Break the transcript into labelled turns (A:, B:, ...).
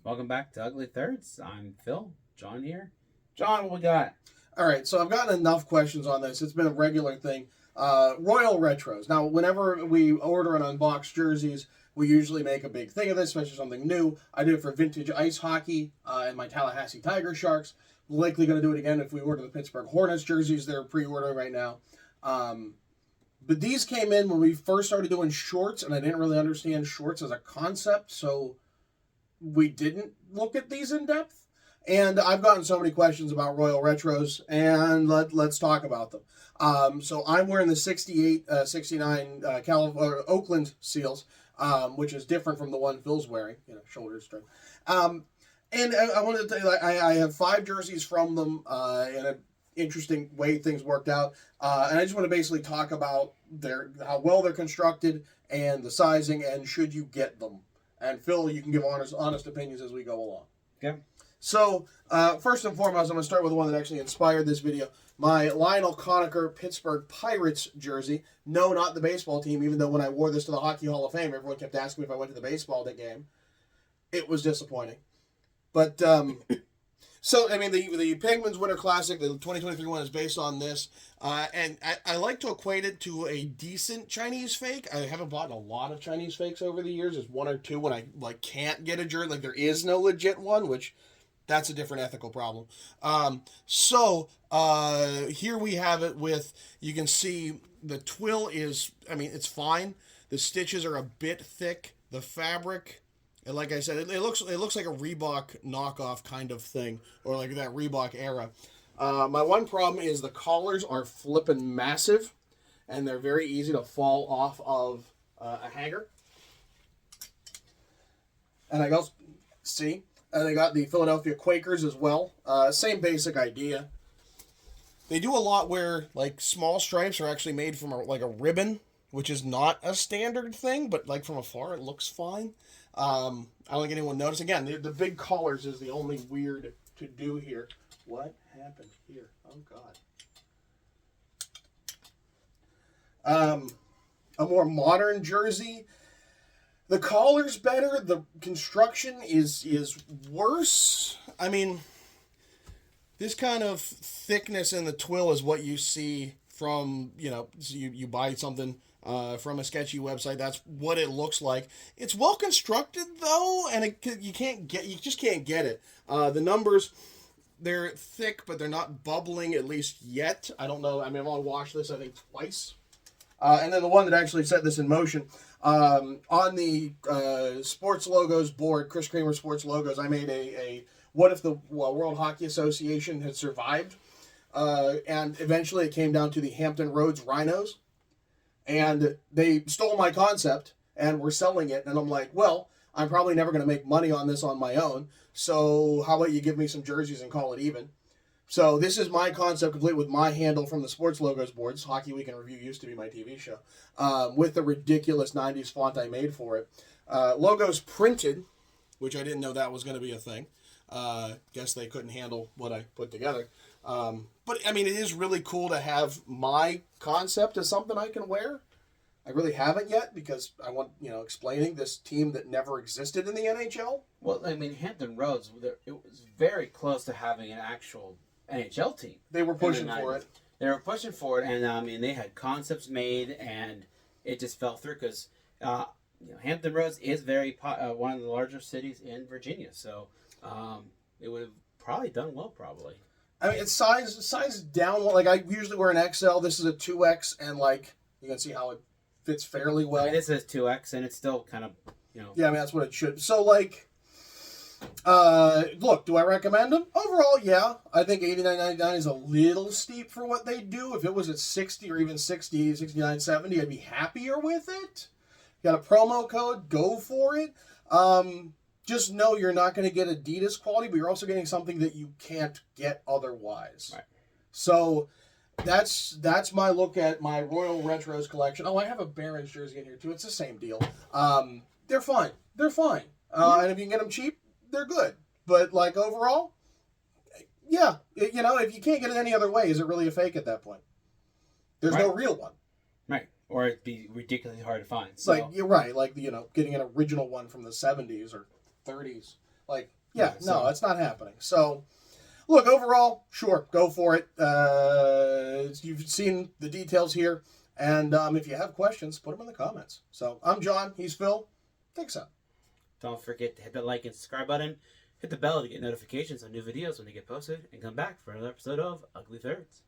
A: Welcome back to Ugly Thirds. I'm Phil. John here. John, what we got?
B: All right, so I've gotten enough questions on this. It's been a regular thing. Royal Retros. Now, whenever we order and unbox jerseys, we usually make a big thing of this, especially something new. I did it for vintage ice hockey and my Tallahassee Tiger Sharks. Likely going to do it again if we order the Pittsburgh Hornets jerseys. They're pre-ordering right now. But these came in when we first started doing shorts, and I didn't really understand shorts as a concept, so we didn't look at these in depth. And I've gotten so many questions about Royal Retros, and let's talk about them. So I'm wearing the 68, 69 Oakland Seals, which is different from the one Phil's wearing, shoulder strap. And I wanted to tell you, I have 5 jerseys from them in an interesting way things worked out. And I just want to basically talk about how well they're constructed and the sizing, and should you get them. And Phil, you can give honest opinions as we go along.
A: Okay.
B: So, first and foremost, I'm going to start with the one that actually inspired this video. My Lionel Conacher Pittsburgh Pirates jersey. No, not the baseball team, even though when I wore this to the Hockey Hall of Fame, everyone kept asking me if I went to the baseball game. It was disappointing. But, so, I mean, the Penguins Winter Classic, the 2023 one, is based on this. And I like to equate it to a decent Chinese fake. I haven't bought a lot of Chinese fakes over the years. There's one or two when I can't get a jersey. Like, there is no legit one, which that's a different ethical problem. Here we have it with, you can see the twill is, I mean, it's fine. The stitches are a bit thick. The fabric, and like I said, it looks like a Reebok knockoff kind of thing, or like that Reebok era. My one problem is the collars are flippin' massive, and they're very easy to fall off of a hanger. And I go, see? And they got the Philadelphia Quakers as well. Same basic idea. They do a lot where, like, small stripes are actually made from, a ribbon, which is not a standard thing, but, like, from afar, it looks fine. I don't think anyone noticed. Again, the big collars is the only weird to do here. What happened here? Oh, God. A more modern jersey. The collar's better. The construction is worse. I mean, this kind of thickness in the twill is what you see from, you buy something from a sketchy website. That's what it looks like. It's well constructed though, and you just can't get it. The numbers, they're thick, but they're not bubbling, at least yet. I don't know. I mean, I've only washed this, I think, twice. And then the one that actually set this in motion, on the sports logos board, Chris Kramer sports logos, I made a what if the World Hockey Association had survived? And eventually it came down to the Hampton Roads Rhinos. And they stole my concept and were selling it. And I'm like, well, I'm probably never going to make money on this on my own. So how about you give me some jerseys and call it even? So this is my concept complete with my handle from the sports logos boards. Hockey Week in Review used to be my TV show. With the ridiculous 90s font I made for it. Logos printed, which I didn't know that was going to be a thing. Guess they couldn't handle what I put together. But, I mean, it is really cool to have my concept as something I can wear. I really haven't yet because I want, explaining this team that never existed in the NHL.
A: Well, I mean, Hampton Roads, it was very close to having an actual NHL team.
B: They were pushing for it.
A: They were pushing for it, and I mean, they had concepts made, and it just fell through because Hampton Roads is one of the larger cities in Virginia, so it would have probably done well, probably.
B: I mean, it's size down. Like, I usually wear an XL. This is a 2X, and, you can see how it fits fairly well.
A: I mean, this is 2X, and it's still kind of,
B: Yeah, I mean, that's what it should. So, look, do I recommend them? Overall, yeah. I think $89.99 is a little steep for what they do. If it was at 60 or even 60, 69, 70, I'd be happier with it. Got a promo code, go for it. Just know you're not going to get Adidas quality, but you're also getting something that you can't get otherwise.
A: Right.
B: So that's my look at my Royal Retros collection. Oh, I have a Barons jersey in here too. It's the same deal. They're fine. And if you can get them cheap, they're good. But overall, yeah, if you can't get it any other way, is it really a fake at that point? There's no real one.
A: Right. Or it'd be ridiculously hard to find. So.
B: You're right. Getting an original one from the 70s or 30s. Like,
A: so-
B: it's not happening. So, look, overall, sure, go for it. You've seen the details here. And if you have questions, put them in the comments. So, I'm John. He's Phil. Thanks, out.
A: Don't forget to hit the like and subscribe button. Hit the bell to get notifications on new videos when they get posted. And come back for another episode of Ugly Thirds.